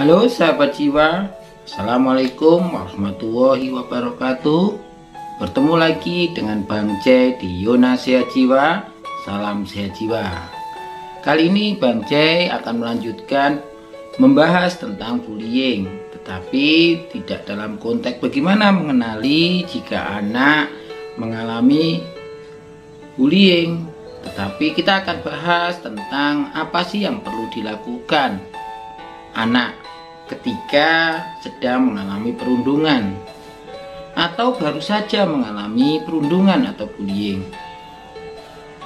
Halo sahabat jiwa, Assalamualaikum warahmatullahi wabarakatuh. Bertemu lagi dengan Bang C di Yona Sehat Jiwa. Salam sehat jiwa. Kali ini Bang C akan melanjutkan membahas tentang bullying, tetapi tidak dalam konteks bagaimana mengenali jika anak mengalami bullying, tetapi kita akan bahas tentang apa sih yang perlu dilakukan anak ketika sedang mengalami perundungan atau baru saja mengalami perundungan atau bullying.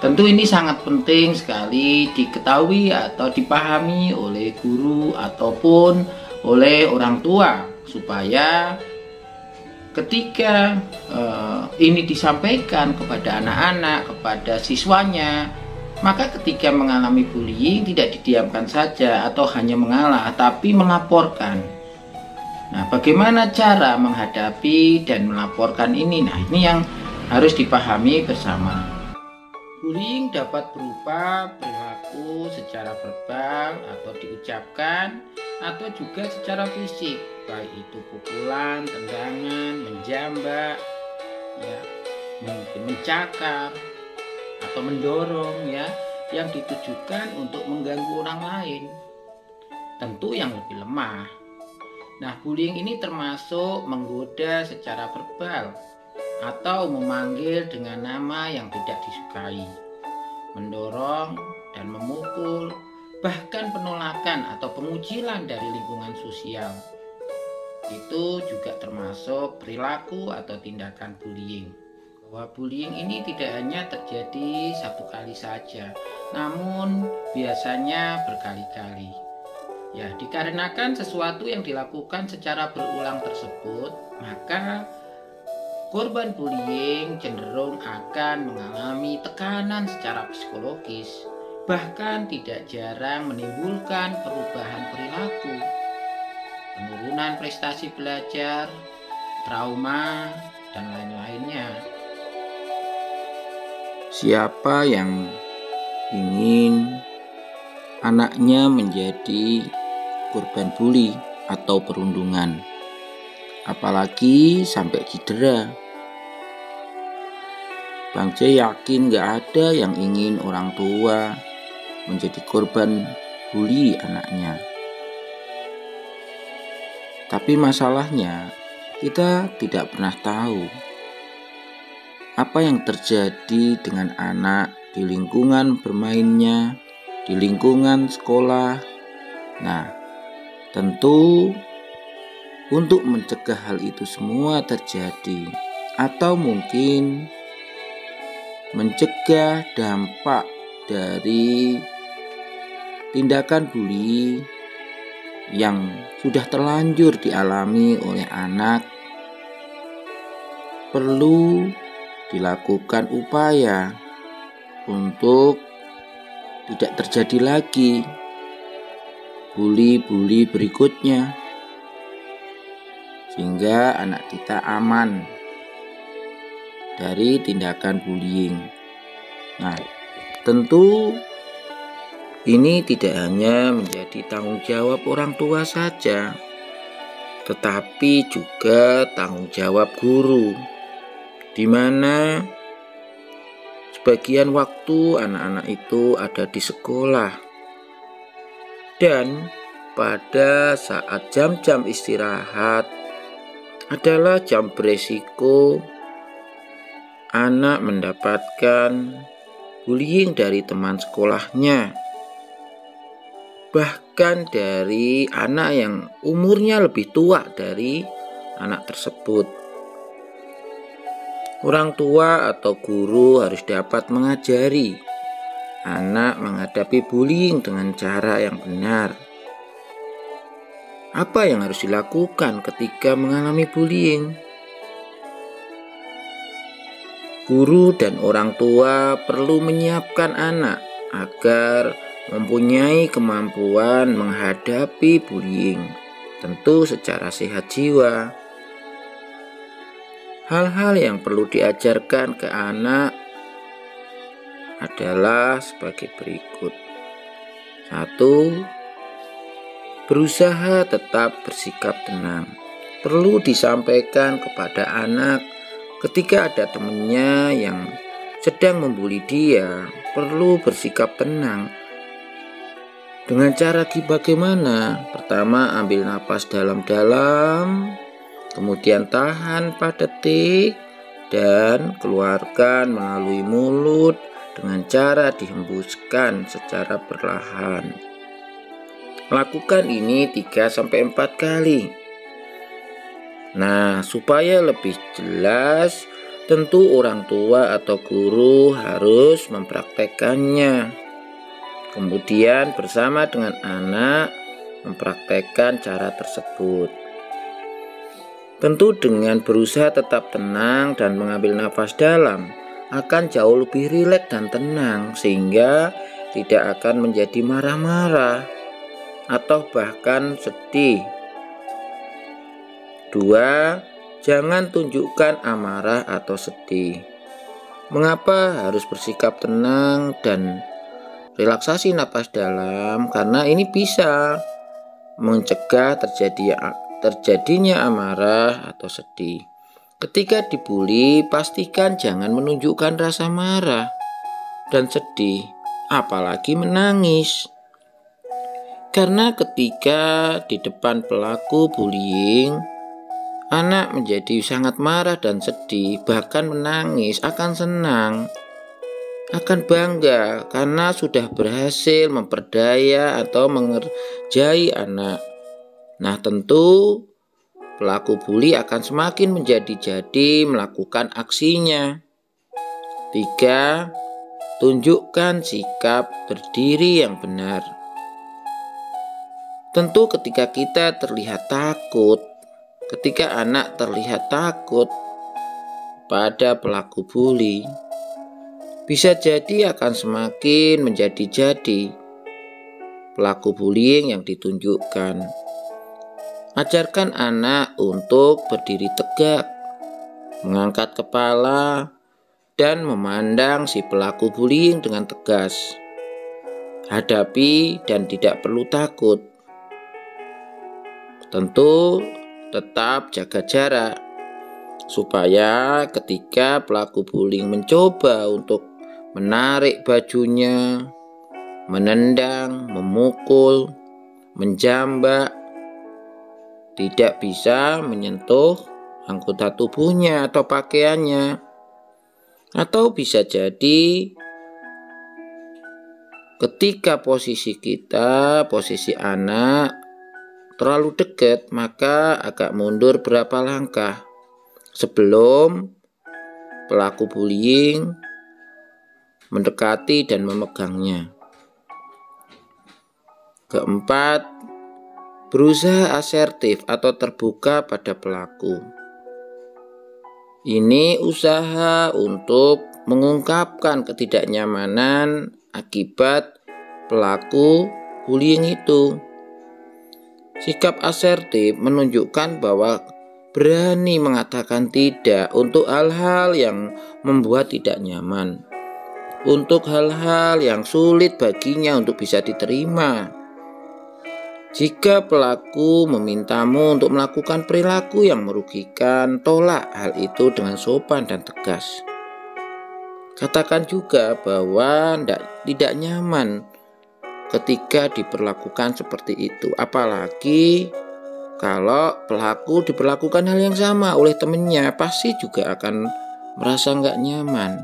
Tentu ini sangat penting sekali diketahui atau dipahami oleh guru ataupun oleh orang tua, supaya ketika ini disampaikan kepada anak-anak, kepada siswanya, maka ketika mengalami bullying tidak didiamkan saja atau hanya mengalah, tapi melaporkan. Nah, bagaimana cara menghadapi dan melaporkan ini? Nah, ini yang harus dipahami bersama. Bullying dapat berupa perilaku secara verbal atau diucapkan, atau juga secara fisik, baik itu pukulan, tendangan, menjambak, ya, mungkin mencakar atau mendorong, ya, yang ditujukan untuk mengganggu orang lain, tentu yang lebih lemah. Nah, bullying ini termasuk menggoda secara verbal atau memanggil dengan nama yang tidak disukai, mendorong dan memukul, bahkan penolakan atau pengucilan dari lingkungan sosial. Itu juga termasuk perilaku atau tindakan bullying. Bahwa bullying ini tidak hanya terjadi satu kali saja, namun biasanya berkali-kali. Ya, dikarenakan sesuatu yang dilakukan secara berulang tersebut, maka korban bullying cenderung akan mengalami tekanan secara psikologis, bahkan tidak jarang menimbulkan perubahan perilaku, penurunan prestasi belajar, trauma, dan lain-lainnya. Siapa yang ingin anaknya menjadi korban bully atau perundungan, apalagi sampai cedera? Bang C yakin gak ada yang ingin orang tua menjadi korban bully anaknya. Tapi masalahnya, kita tidak pernah tahu apa yang terjadi dengan anak di lingkungan bermainnya, di lingkungan sekolah. Nah, tentu untuk mencegah hal itu semua terjadi, atau mungkin mencegah dampak dari tindakan bully yang sudah terlanjur dialami oleh anak, perlu dilakukan upaya untuk tidak terjadi lagi bully-bully berikutnya, sehingga anak kita aman dari tindakan bullying. Nah, tentu ini tidak hanya menjadi tanggung jawab orang tua saja, tetapi juga tanggung jawab guru, di mana sebagian waktu anak-anak itu ada di sekolah, dan pada saat jam-jam istirahat adalah jam beresiko anak mendapatkan bullying dari teman sekolahnya, bahkan dari anak yang umurnya lebih tua dari anak tersebut. Orang tua atau guru harus dapat mengajari anak menghadapi bullying dengan cara yang benar. Apa yang harus dilakukan ketika mengalami bullying? Guru dan orang tua perlu menyiapkan anak agar mempunyai kemampuan menghadapi bullying, tentu secara sehat jiwa. Hal-hal yang perlu diajarkan ke anak adalah sebagai berikut. 1. berusaha tetap bersikap tenang. Perlu disampaikan kepada anak ketika ada temannya yang sedang membuli dia, perlu bersikap tenang. Dengan cara bagaimana? Pertama, ambil napas dalam-dalam, kemudian tahan 4 detik, dan keluarkan melalui mulut dengan cara dihembuskan secara perlahan. Lakukan ini 3-4 kali. Nah, supaya lebih jelas, tentu orang tua atau guru harus mempraktekkannya. Kemudian bersama dengan anak mempraktekkan cara tersebut. Tentu dengan berusaha tetap tenang dan mengambil nafas dalam akan jauh lebih rileks dan tenang, sehingga tidak akan menjadi marah-marah atau bahkan sedih. 2. Jangan tunjukkan amarah atau sedih. Mengapa harus bersikap tenang dan relaksasi napas dalam? Karena ini bisa mencegah terjadinya amarah atau sedih. Ketika dibully, pastikan jangan menunjukkan rasa marah dan sedih, apalagi menangis. Karena ketika di depan pelaku bullying, anak menjadi sangat marah dan sedih, bahkan menangis, akan senang, akan bangga karena sudah berhasil memperdaya atau mengerjai anak. Nah, tentu pelaku bully akan semakin menjadi-jadi melakukan aksinya. 3. Tunjukkan sikap berdiri yang benar. Tentu ketika kita terlihat takut, ketika anak terlihat takut pada pelaku bully, bisa jadi akan semakin menjadi-jadi pelaku bullying yang ditunjukkan. Ajarkan anak untuk berdiri tegak, mengangkat kepala, dan memandang si pelaku bullying dengan tegas. Hadapi dan tidak perlu takut. Tentu tetap jaga jarak, supaya ketika pelaku bullying mencoba untuk menarik bajunya, menendang, memukul, menjambak, tidak bisa menyentuh anggota tubuhnya atau pakaiannya. Atau bisa jadi ketika posisi kita, posisi anak terlalu dekat, maka agak mundur berapa langkah sebelum pelaku bullying mendekati dan memegangnya. 4. Berusaha asertif atau terbuka pada pelaku. Ini usaha untuk mengungkapkan ketidaknyamanan akibat pelaku bullying itu. Sikap asertif menunjukkan bahwa berani mengatakan tidak untuk hal-hal yang membuat tidak nyaman, untuk hal-hal yang sulit baginya untuk bisa diterima. Jika pelaku memintamu untuk melakukan perilaku yang merugikan, tolak hal itu dengan sopan dan tegas. Katakan juga bahwa tidak nyaman ketika diperlakukan seperti itu, apalagi kalau pelaku diperlakukan hal yang sama oleh temannya, pasti juga akan merasa nggak nyaman.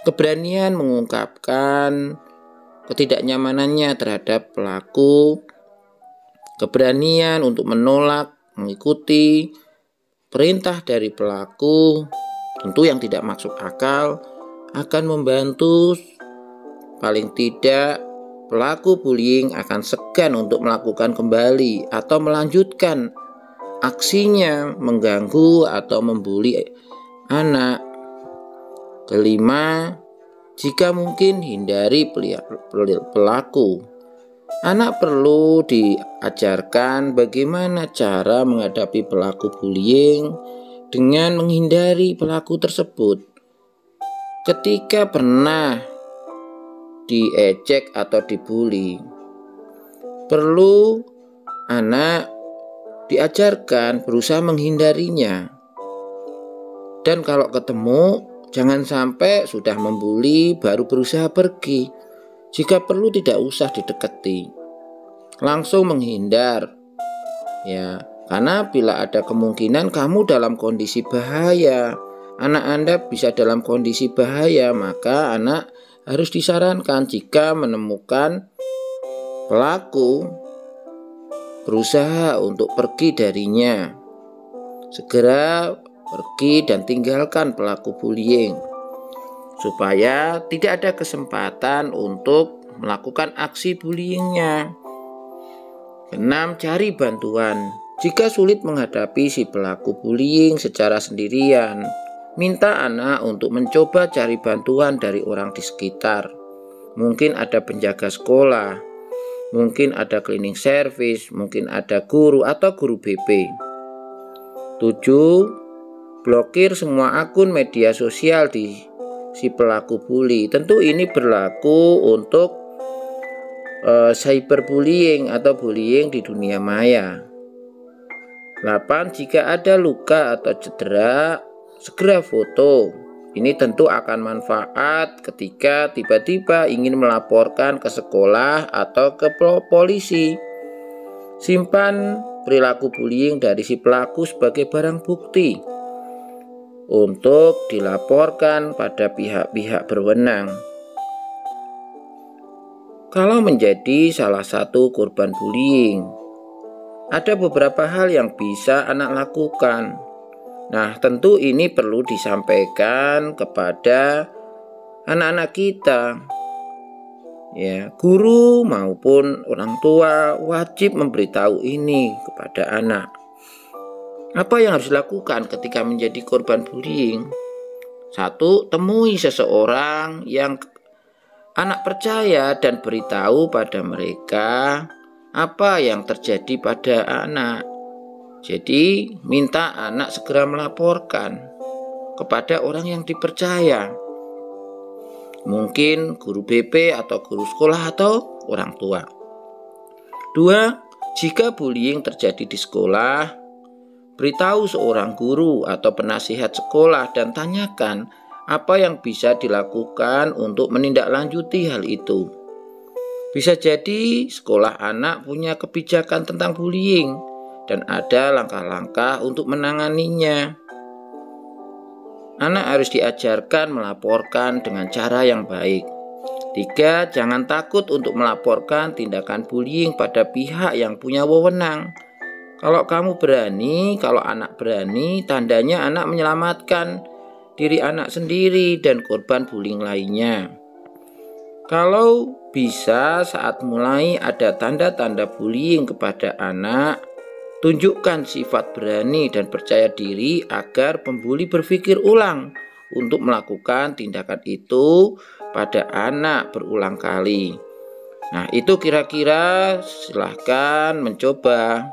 Keberanian mengungkapkan ketidaknyamanannya terhadap pelaku, keberanian untuk menolak mengikuti perintah dari pelaku, tentu yang tidak masuk akal, akan membantu paling tidak pelaku bullying akan segan untuk melakukan kembali atau melanjutkan aksinya mengganggu atau membuli anak. 5. Jika mungkin hindari pelaku. Anak perlu diajarkan bagaimana cara menghadapi pelaku bullying dengan menghindari pelaku tersebut. Ketika pernah diejek atau dibully, perlu anak diajarkan berusaha menghindarinya. Dan kalau ketemu, jangan sampai sudah membuli baru berusaha pergi. Jika perlu tidak usah didekati, langsung menghindar. Ya, karena bila ada kemungkinan kamu dalam kondisi bahaya, anak Anda bisa dalam kondisi bahaya, maka anak harus disarankan jika menemukan pelaku berusaha untuk pergi darinya, segera pergi dan tinggalkan pelaku bullying supaya tidak ada kesempatan untuk melakukan aksi bullyingnya. 6. Cari bantuan. Jika sulit menghadapi si pelaku bullying secara sendirian, minta anak untuk mencoba cari bantuan dari orang di sekitar. Mungkin ada penjaga sekolah, mungkin ada cleaning service, mungkin ada guru atau guru BP. 7. Blokir semua akun media sosial di si pelaku bully. Tentu ini berlaku untuk cyberbullying atau bullying di dunia maya. 8. Jika ada luka atau cedera, segera foto. Ini tentu akan manfaat ketika tiba-tiba ingin melaporkan ke sekolah atau ke polisi. Simpan perilaku bullying dari si pelaku sebagai barang bukti untuk dilaporkan pada pihak-pihak berwenang. Kalau menjadi salah satu korban bullying, ada beberapa hal yang bisa anak lakukan. Nah, tentu ini perlu disampaikan kepada anak-anak kita. Ya, guru maupun orang tua wajib memberitahu ini kepada anak. Apa yang harus dilakukan ketika menjadi korban bullying? 1. Temui seseorang yang anak percaya dan beritahu pada mereka apa yang terjadi pada anak. Jadi, minta anak segera melaporkan kepada orang yang dipercaya. Mungkin guru BP atau guru sekolah atau orang tua. 2. Jika bullying terjadi di sekolah, beritahu seorang guru atau penasihat sekolah dan tanyakan apa yang bisa dilakukan untuk menindaklanjuti hal itu. Bisa jadi sekolah anak punya kebijakan tentang bullying dan ada langkah-langkah untuk menanganinya. Anak harus diajarkan melaporkan dengan cara yang baik. 3. Jangan takut untuk melaporkan tindakan bullying pada pihak yang punya wewenang. Kalau kamu berani, kalau anak berani, tandanya anak menyelamatkan diri anak sendiri dan korban bullying lainnya. Kalau bisa saat mulai ada tanda-tanda bullying kepada anak, tunjukkan sifat berani dan percaya diri agar pembuli berpikir ulang untuk melakukan tindakan itu pada anak berulang kali. Nah, itu kira-kira silahkan mencoba.